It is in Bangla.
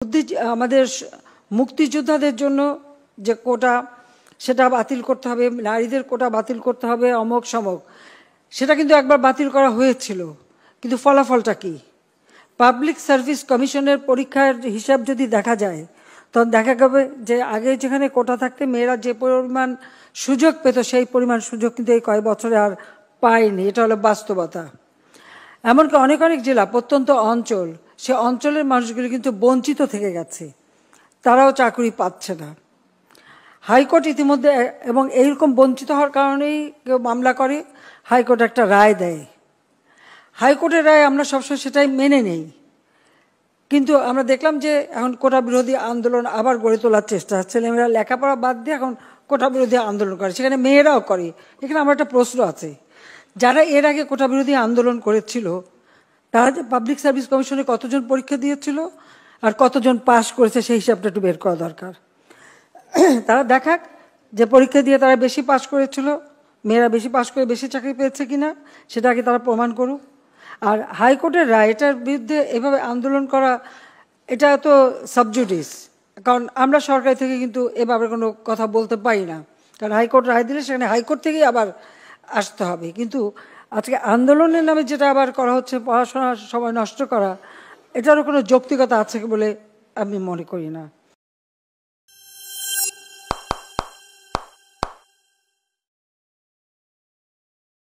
আমাদের মুক্তিযোদ্ধাদের জন্য যে কোটা সেটা বাতিল করতে হবে, নারীদের কোটা বাতিল করতে হবে, অমক সমক, সেটা কিন্তু একবার বাতিল করা হয়েছিল, কিন্তু ফলাফলটা কি? পাবলিক সার্ভিস কমিশনের পরীক্ষার হিসাব যদি দেখা যায়, তখন দেখা যাবে যে আগে যেখানে কোটা থাকতে মেয়েরা যে পরিমাণ সুযোগ পেত, সেই পরিমাণ সুযোগ কিন্তু এই কয়েক বছরে আর পায়নি। এটা হলো বাস্তবতা। এমনকি অনেক অনেক জেলা, প্রত্যন্ত অঞ্চল, সে অঞ্চলের মানুষগুলি কিন্তু বঞ্চিত থেকে গেছে, তারাও চাকরি পাচ্ছে না। হাইকোর্ট ইতিমধ্যে, এবং এইরকম বঞ্চিত হওয়ার কারণেই কেউ মামলা করে, হাইকোর্ট একটা রায় দেয়। হাইকোর্টের রায় আমরা সবসময় সেটাই মেনে নেই, কিন্তু আমরা দেখলাম যে এখন কোটা বিরোধী আন্দোলন আবার গড়ে তোলার চেষ্টা, ছেলেমেয়েরা লেখাপড়া বাদ দিয়ে এখন কোটা বিরোধী আন্দোলন করে, সেখানে মেয়েরাও করে। এখানে আমার একটা প্রশ্ন আছে, যারা এর আগে কোটা বিরোধী আন্দোলন করেছিল তারা যে পাবলিক সার্ভিস কমিশনে কতজন পরীক্ষা দিয়েছিল আর কতজন পাশ করেছে, সেই হিসাবটা একটু বের করা দরকার। তারা দেখাক যে পরীক্ষা দিয়ে তারা বেশি পাশ করেছিল, মেয়েরা বেশি পাশ করে বেশি চাকরি পেয়েছে কিনা, সেটাকে তারা প্রমাণ করুক। আর হাইকোর্টের রায়, এটার বিরুদ্ধে এভাবে আন্দোলন করা, এটা তো সাবজুডিস, কারণ আমরা সরকার থেকে কিন্তু এভাবে কোনো কথা বলতে পারি না, কারণ হাইকোর্ট রায় দিলে সেখানে হাইকোর্ট থেকেই আবার আসতে হবে। কিন্তু আজকে আন্দোলনের নামে যেটা আবার করা হচ্ছে, পড়াশোনার সময় নষ্ট করা, এটারও কোনো যৌক্তিকতা আছে বলে আমি মনে করি না।